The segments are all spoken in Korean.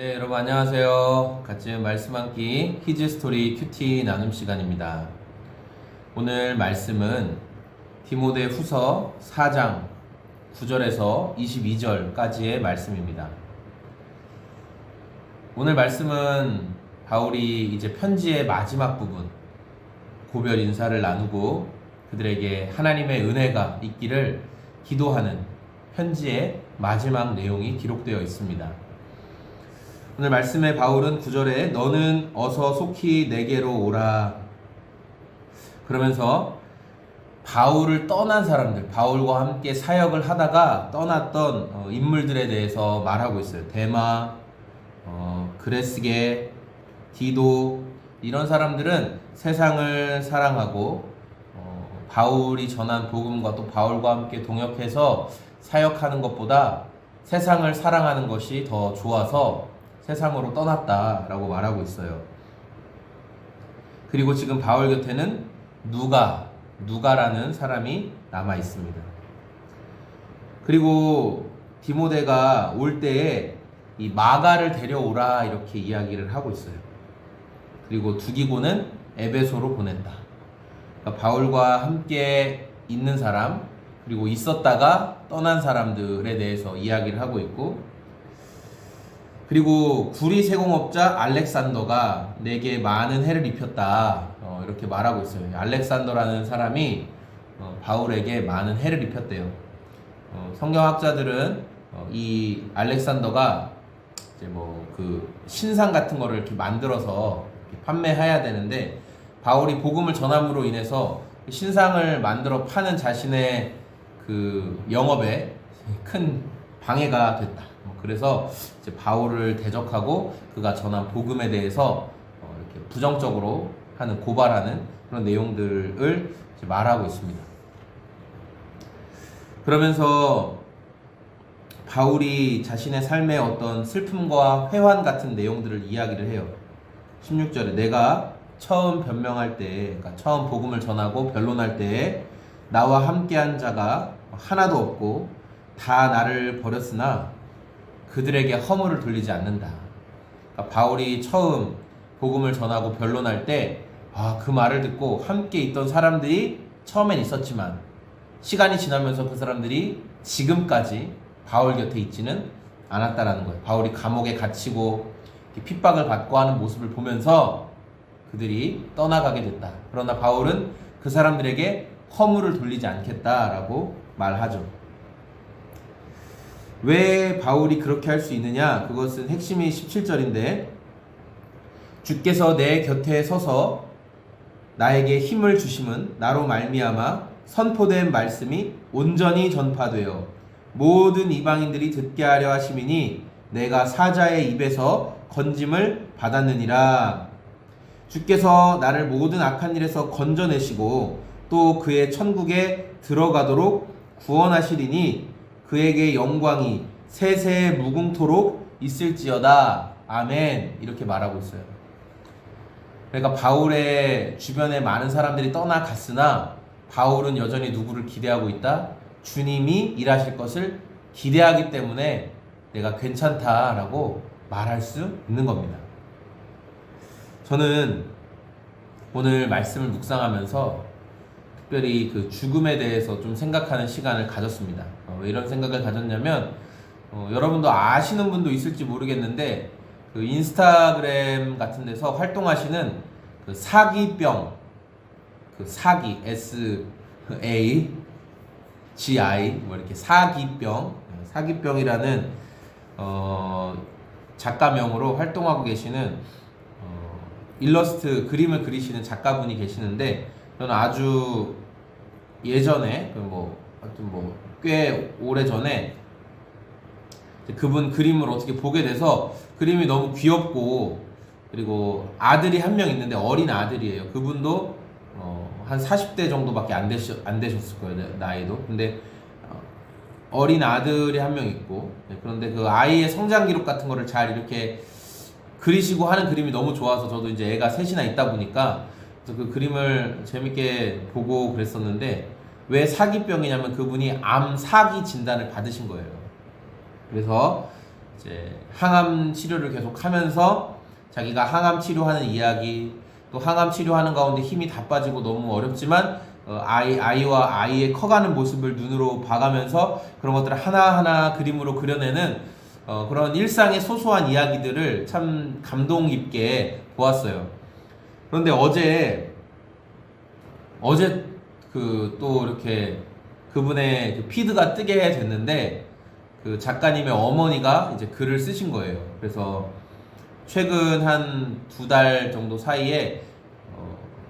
네, 여러분 안녕하세요. 같이 말씀 함기 키즈 스토리 큐티 나눔 시간입니다. 오늘 말씀은 디모데 후서 4장 9절에서 22절까지의 말씀입니다. 오늘 말씀은 바울이 이제 편지의 마지막 부분 고별 인사를 나누고 그들에게 하나님의 은혜가 있기를 기도하는 편지의 마지막 내용이 기록되어 있습니다. 오늘 말씀에 바울은 9절에 너는 어서 속히 내게로 오라 그러면서 바울을 떠난 사람들, 바울과 함께 사역을 하다가 떠났던 인물들에 대해서 말하고 있어요. 데마, 그레스게, 디도 이런 사람들은 세상을 사랑하고 바울이 전한 복음과 또 바울과 함께 동역해서 사역하는 것보다 세상을 사랑하는 것이 더 좋아서 세상으로 떠났다라고 말하고 있어요. 그리고 지금 바울 곁에는 누가라는 사람이 남아 있습니다. 그리고 디모데가 올 때에 이 마가를 데려오라 이렇게 이야기를 하고 있어요. 그리고 두기고는 에베소로 보낸다. 그러니까 바울과 함께 있는 사람 그리고 있었다가 떠난 사람들에 대해서 이야기를 하고 있고, 그리고 구리 세공업자 알렉산더가 내게 많은 해를 입혔다 이렇게 말하고 있어요. 알렉산더라는 사람이 바울에게 많은 해를 입혔대요. 성경학자들은 이 알렉산더가 이제 뭐 그 신상 같은 거를 이렇게 만들어서 이렇게 판매해야 되는데 바울이 복음을 전함으로 인해서 신상을 만들어 파는 자신의 그 영업에 큰 방해가 됐다. 그래서 이제 바울을 대적하고 그가 전한 복음에 대해서 이렇게 부정적으로 하는 고발하는 그런 내용들을 이제 말하고 있습니다. 그러면서 바울이 자신의 삶의 어떤 슬픔과 회환 같은 내용들을 이야기를 해요. 16절에 내가 처음 변명할 때, 그러니까 처음 복음을 전하고 변론할 때에 나와 함께한 자가 하나도 없고 다 나를 버렸으나 그들에게 허물을 돌리지 않는다. 그러니까 바울이 처음 복음을 전하고 변론할 때 그 말을 듣고 함께 있던 사람들이 처음엔 있었지만 시간이 지나면서 그 사람들이 지금까지 바울 곁에 있지는 않았다라는 거예요. 바울이 감옥에 갇히고 핍박을 받고 하는 모습을 보면서 그들이 떠나가게 됐다. 그러나 바울은 그 사람들에게 허물을 돌리지 않겠다라고 말하죠. 왜 바울이 그렇게 할 수 있느냐? 그것은 핵심이 17절인데 주께서 내 곁에 서서 나에게 힘을 주심은 나로 말미암아 선포된 말씀이 온전히 전파되어 모든 이방인들이 듣게 하려 하심이니 내가 사자의 입에서 건짐을 받았느니라. 주께서 나를 모든 악한 일에서 건져내시고 또 그의 천국에 들어가도록 구원하시리니 그에게 영광이 세세 무궁토록 있을지어다. 아멘. 이렇게 말하고 있어요. 그러니까 바울의 주변에 많은 사람들이 떠나갔으나 바울은 여전히 누구를 기대하고 있다? 주님이 일하실 것을 기대하기 때문에 내가 괜찮다라고 말할 수 있는 겁니다. 저는 오늘 말씀을 묵상하면서 특별히 그 죽음에 대해서 좀 생각하는 시간을 가졌습니다. 왜 이런 생각을 가졌냐면 여러분도 아시는 분도 있을지 모르겠는데 그 인스타그램 같은 데서 활동하시는 그 사기병, 그 사기 SAGI 뭐 이렇게 사기병이라는 작가명으로 활동하고 계시는 일러스트 그림을 그리시는 작가분이 계시는데 저는 아주 예전에 꽤 오래 전에 그분 그림을 어떻게 보게 돼서 그림이 너무 귀엽고, 그리고 아들이 한 명 있는데 어린 아들이에요. 그분도 한 40대 정도밖에 안 되셨을 거예요, 나이도. 근데 어린 아들이 한 명 있고, 그런데 그 아이의 성장 기록 같은 거를 잘 이렇게 그리시고 하는 그림이 너무 좋아서 저도 이제 애가 셋이나 있다 보니까 그래서 그 그림을 재밌게 보고 그랬었는데, 왜 사기병이냐면 그분이 암 사기 진단을 받으신 거예요. 그래서 이제 항암 치료를 계속 하면서 자기가 항암 치료하는 이야기, 또 항암 치료하는 가운데 힘이 다 빠지고 너무 어렵지만 아이와 아이의 커가는 모습을 눈으로 봐가면서 그런 것들을 하나하나 그림으로 그려내는 그런 일상의 소소한 이야기들을 참 감동 깊게 보았어요. 그런데 어제 그 또 이렇게 그분의 그 피드가 뜨게 됐는데 그 작가님의 어머니가 이제 글을 쓰신 거예요. 그래서 최근 한 2달 정도 사이에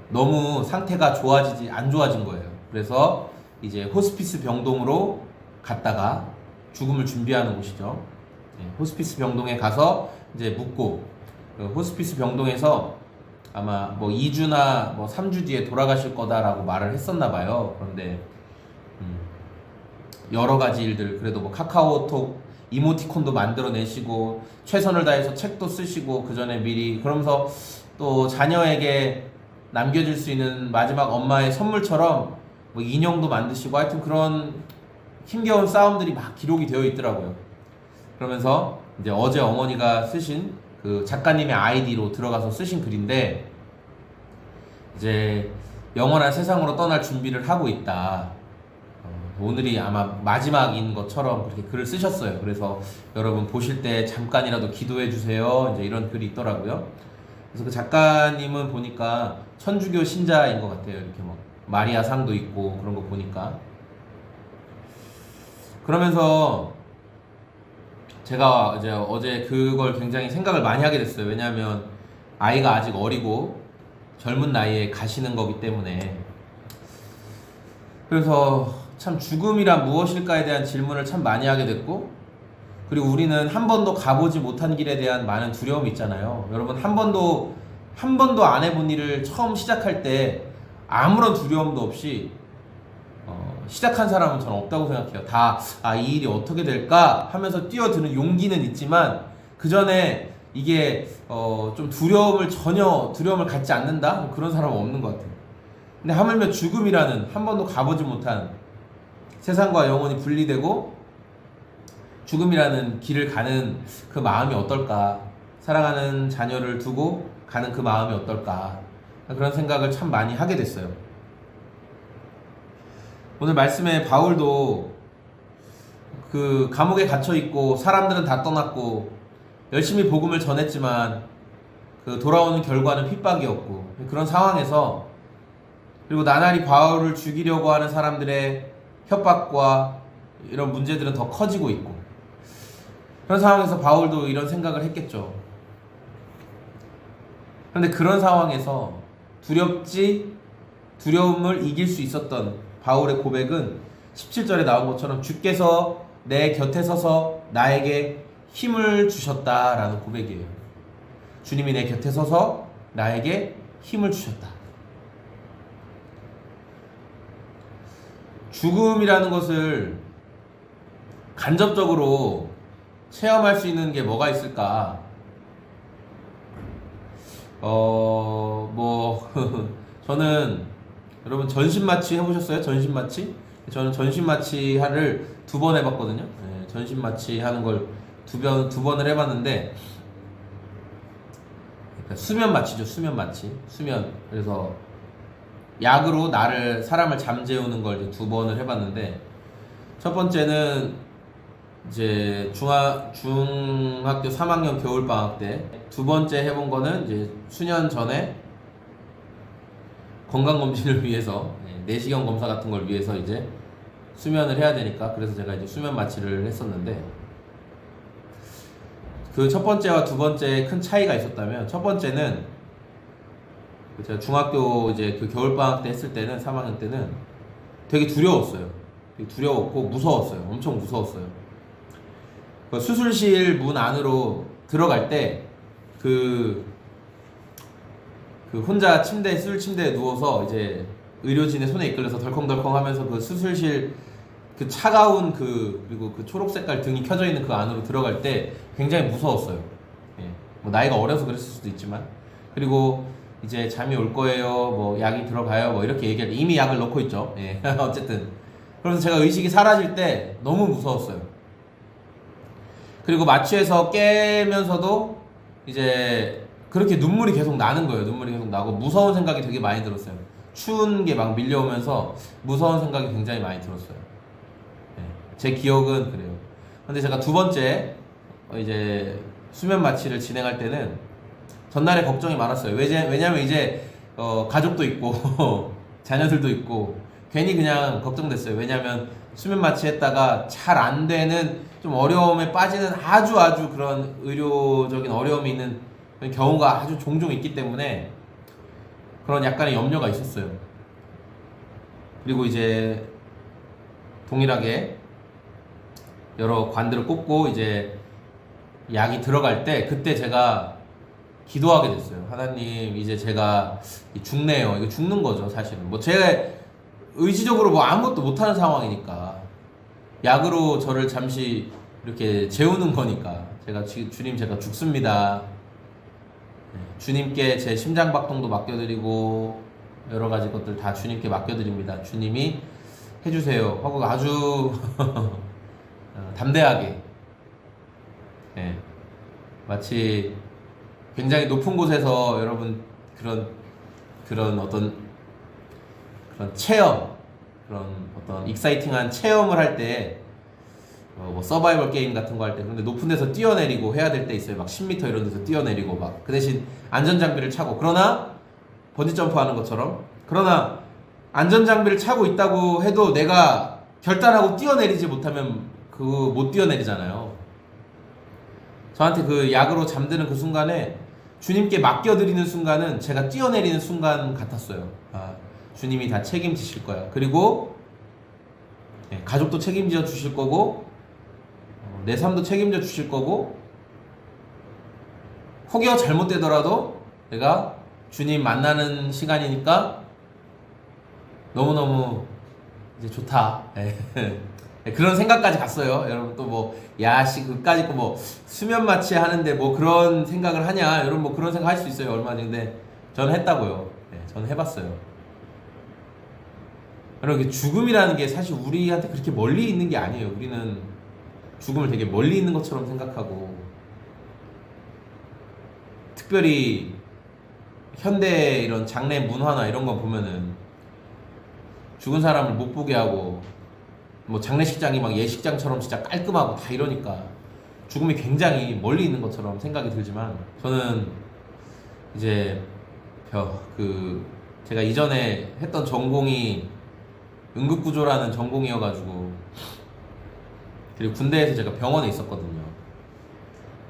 너무 상태가 안 좋아진 거예요. 그래서 이제 호스피스 병동으로 갔다가 죽음을 준비하는 곳이죠. 호스피스 병동에 가서 이제 묵고 그 호스피스 병동에서 아마 뭐 2주나 뭐 3주 뒤에 돌아가실 거다라고 말을 했었나 봐요. 그런데 여러 가지 일들, 그래도 뭐 카카오톡 이모티콘도 만들어내시고 최선을 다해서 책도 쓰시고 그 전에 미리, 그러면서 또 자녀에게 남겨줄 수 있는 마지막 엄마의 선물처럼 뭐 인형도 만드시고 하여튼 그런 힘겨운 싸움들이 막 기록이 되어 있더라고요. 그러면서 이제 어제 어머니가 쓰신 그 작가님의 아이디로 들어가서 쓰신 글인데, 이제 영원한 세상으로 떠날 준비를 하고 있다. 오늘이 아마 마지막인 것처럼 그렇게 글을 쓰셨어요. 그래서 여러분 보실 때 잠깐이라도 기도해 주세요. 이제 이런 글이 있더라고요. 그래서 그 작가님은 보니까 천주교 신자인 것 같아요. 이렇게 뭐 마리아 상도 있고 그런 거 보니까. 그러면서 제가 이제 어제 그걸 굉장히 생각을 많이 하게 됐어요. 왜냐하면 아이가 아직 어리고 젊은 나이에 가시는 거기 때문에. 그래서 참 죽음이란 무엇일까에 대한 질문을 참 많이 하게 됐고, 그리고 우리는 한 번도 가보지 못한 길에 대한 많은 두려움이 있잖아요. 여러분 한 번도 안 해본 일을 처음 시작할 때 아무런 두려움도 없이 시작한 사람은 저는 없다고 생각해요. 이 일이 어떻게 될까 하면서 뛰어드는 용기는 있지만 그 전에 이게 좀 두려움을 갖지 않는다? 그런 사람은 없는 것 같아요. 근데 하물며 죽음이라는 한 번도 가보지 못한 세상과 영혼이 분리되고 죽음이라는 길을 가는 그 마음이 어떨까? 사랑하는 자녀를 두고 가는 그 마음이 어떨까? 그런 생각을 참 많이 하게 됐어요. 오늘 말씀에 바울도 그 감옥에 갇혀 있고 사람들은 다 떠났고 열심히 복음을 전했지만 그 돌아오는 결과는 핍박이었고, 그런 상황에서, 그리고 나날이 바울을 죽이려고 하는 사람들의 협박과 이런 문제들은 더 커지고 있고, 그런 상황에서 바울도 이런 생각을 했겠죠. 그런데 그런 상황에서 두려움을 이길 수 있었던 바울의 고백은 17절에 나온 것처럼 주께서 내 곁에 서서 나에게 힘을 주셨다라는 고백이에요. 주님이 내 곁에 서서 나에게 힘을 주셨다. 죽음이라는 것을 간접적으로 체험할 수 있는 게 뭐가 있을까? 저는, 여러분 전신마취 해보셨어요? 전신마취? 저는 전신마취를 2번 해봤거든요. 네, 전신마취 하는 걸 두 번을 해봤는데, 그러니까 수면마취죠. 수면마취. 그래서 약으로 사람을 잠재우는 걸 2번을 해봤는데, 첫 번째는 이제 중학교 3학년 겨울방학 때, 2번째 해본 거는 이제 수년 전에 건강검진을 위해서, 내시경 검사 같은 걸 위해서 이제 수면을 해야 되니까, 그래서 제가 이제 수면 마취를 했었는데, 그 첫 번째와 2번째에 큰 차이가 있었다면, 첫 번째는 제가 중학교 이제 그 겨울방학 때 했을 때는, 3학년 때는 되게 두려웠어요. 되게 두려웠고 무서웠어요. 엄청 무서웠어요. 그 수술실 문 안으로 들어갈 때 혼자 수술 침대에 누워서 이제 의료진의 손에 이끌려서 덜컹덜컹 하면서 그 수술실 그 차가운 그리고 그 초록색깔 등이 켜져 있는 그 안으로 들어갈 때 굉장히 무서웠어요. 뭐 나이가 어려서 그랬을 수도 있지만, 그리고 이제 잠이 올 거예요, 뭐 약이 들어가요, 뭐 이렇게 얘기할 때 이미 약을 넣고 있죠. 어쨌든 그래서 제가 의식이 사라질 때 너무 무서웠어요. 그리고 마취해서 깨면서도 이제 그렇게 눈물이 계속 나는 거예요. 눈물이 계속 나고 무서운 생각이 되게 많이 들었어요. 추운 게 막 밀려오면서 무서운 생각이 굉장히 많이 들었어요. 네, 제 기억은 그래요. 근데 제가 두 번째 이제 수면 마취를 진행할 때는 전날에 걱정이 많았어요. 왜냐면 이제 가족도 있고 자녀들도 있고 괜히 그냥 걱정됐어요. 왜냐면 수면 마취했다가 잘 안 되는 좀 어려움에 빠지는 아주 그런 의료적인 어려움이 있는 경우가 아주 종종 있기 때문에 그런 약간의 염려가 있었어요. 그리고 이제 동일하게 여러 관들을 꽂고 이제 약이 들어갈 때 그때 제가 기도하게 됐어요. 하나님, 이제 제가 죽네요. 이거 죽는 거죠, 사실은. 뭐 제가 의지적으로 뭐 아무것도 못하는 상황이니까 약으로 저를 잠시 이렇게 재우는 거니까 제가 주님, 제가 죽습니다. 주님께 제 심장박동도 맡겨드리고 여러 가지 것들 다 주님께 맡겨드립니다. 주님이 해주세요 하고 아주 담대하게, 네, 마치 굉장히 높은 곳에서 여러분 그런 어떤 그런 체험, 그런 어떤 익사이팅한 체험을 할 때 뭐 서바이벌 게임 같은 거 할 때, 그런데 높은 데서 뛰어내리고 해야 될 때 있어요. 막 10m 이런 데서 뛰어내리고 막 그 대신 안전장비를 차고, 그러나 번지점프 하는 것처럼, 그러나 안전장비를 차고 있다고 해도 내가 결단하고 뛰어내리지 못하면 못 뛰어내리잖아요. 저한테 그 약으로 잠드는 그 순간에 주님께 맡겨드리는 순간은 제가 뛰어내리는 순간 같았어요. 아, 주님이 다 책임지실 거야. 그리고 가족도 책임져 주실 거고 내 삶도 책임져 주실 거고, 혹여 잘못되더라도 내가 주님 만나는 시간이니까 너무너무 이제 좋다. 그런 생각까지 갔어요. 여러분 또 뭐 야식 그까짓 거 뭐 수면 마취 하는데 뭐 그런 생각을 하냐, 여러분 뭐 그런 생각 할 수 있어요. 얼마나. 근데 저는 했다고요. 저는 해봤어요. 여러분, 죽음이라는 게 사실 우리한테 그렇게 멀리 있는 게 아니에요. 우리는 죽음을 되게 멀리 있는 것처럼 생각하고, 특별히 현대 이런 장례 문화나 이런 거 보면은 죽은 사람을 못 보게 하고, 뭐 장례식장이 막 예식장처럼 진짜 깔끔하고 다 이러니까 죽음이 굉장히 멀리 있는 것처럼 생각이 들지만, 저는 이제 제가 이전에 했던 전공이 응급구조라는 전공이어가지고, 그리고 군대에서 제가 병원에 있었거든요.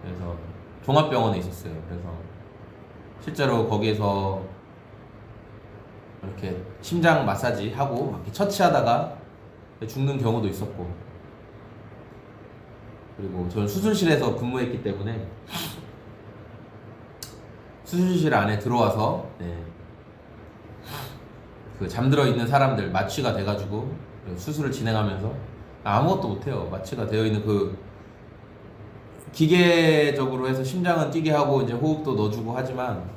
그래서 종합병원에 있었어요. 그래서 실제로 거기에서 이렇게 심장 마사지 하고 이렇게 처치하다가 죽는 경우도 있었고, 그리고 저는 수술실에서 근무했기 때문에 수술실 안에 들어와서 그 잠들어 있는 사람들 마취가 돼가지고 수술을 진행하면서 아무것도 못해요. 마취가 되어 있는 그 기계적으로 해서 심장은 뛰게 하고 이제 호흡도 넣어주고 하지만,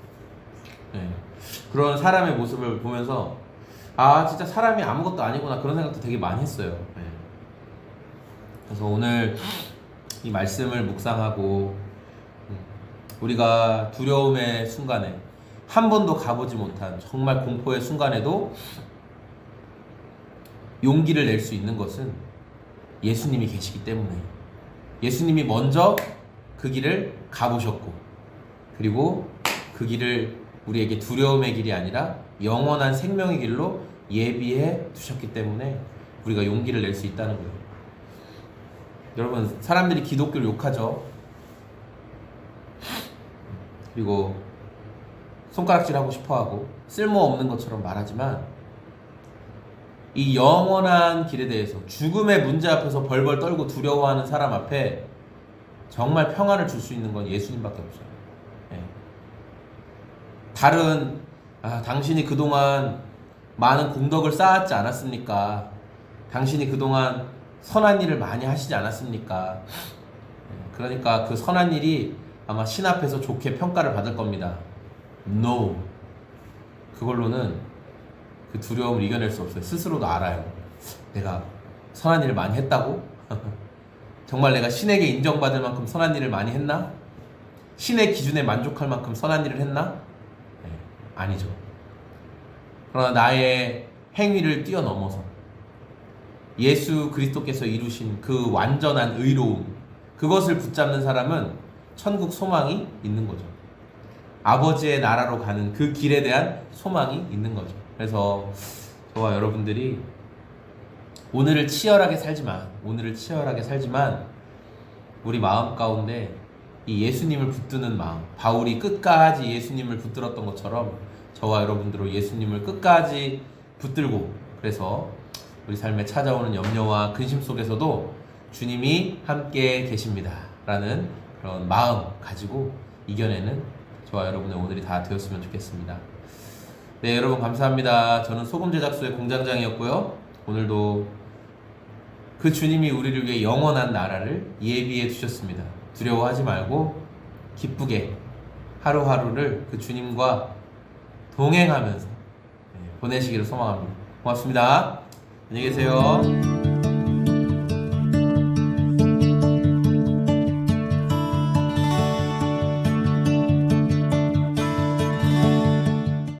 그런 사람의 모습을 보면서 아, 진짜 사람이 아무것도 아니구나, 그런 생각도 되게 많이 했어요. 그래서 오늘 이 말씀을 묵상하고 우리가 두려움의 순간에, 한 번도 가보지 못한 정말 공포의 순간에도 용기를 낼 수 있는 것은 예수님이 계시기 때문에, 예수님이 먼저 그 길을 가보셨고, 그리고 그 길을 우리에게 두려움의 길이 아니라 영원한 생명의 길로 예비해 두셨기 때문에 우리가 용기를 낼 수 있다는 거예요. 여러분, 사람들이 기독교를 욕하죠. 그리고 손가락질하고 싶어하고 쓸모없는 것처럼 말하지만, 이 영원한 길에 대해서, 죽음의 문제 앞에서 벌벌 떨고 두려워하는 사람 앞에 정말 평안을 줄 수 있는 건 예수님밖에 없어요. 다른 당신이 그동안 많은 공덕을 쌓았지 않았습니까? 당신이 그동안 선한 일을 많이 하시지 않았습니까? 그러니까 그 선한 일이 아마 신 앞에서 좋게 평가를 받을 겁니다. No. 그걸로는 그 두려움을 이겨낼 수 없어요. 스스로도 알아요. 내가 선한 일을 많이 했다고? 정말 내가 신에게 인정받을 만큼 선한 일을 많이 했나? 신의 기준에 만족할 만큼 선한 일을 했나? 네, 아니죠. 그러나 나의 행위를 뛰어넘어서 예수 그리스도께서 이루신 그 완전한 의로움, 그것을 붙잡는 사람은 천국 소망이 있는 거죠. 아버지의 나라로 가는 그 길에 대한 소망이 있는 거죠. 그래서 저와 여러분들이 오늘을 치열하게 살지만 우리 마음 가운데 이 예수님을 붙드는 마음, 바울이 끝까지 예수님을 붙들었던 것처럼 저와 여러분들로 예수님을 끝까지 붙들고, 그래서 우리 삶에 찾아오는 염려와 근심 속에서도 주님이 함께 계십니다 라는 그런 마음 가지고 이겨내는 저와 여러분의 오늘이 다 되었으면 좋겠습니다. 네, 여러분 감사합니다. 저는 소금제작소의 공장장이었고요. 오늘도 그 주님이 우리를 위해 영원한 나라를 예비해 두셨습니다. 두려워하지 말고 기쁘게 하루하루를 그 주님과 동행하면서 보내시기를 소망합니다. 고맙습니다. 안녕히 계세요.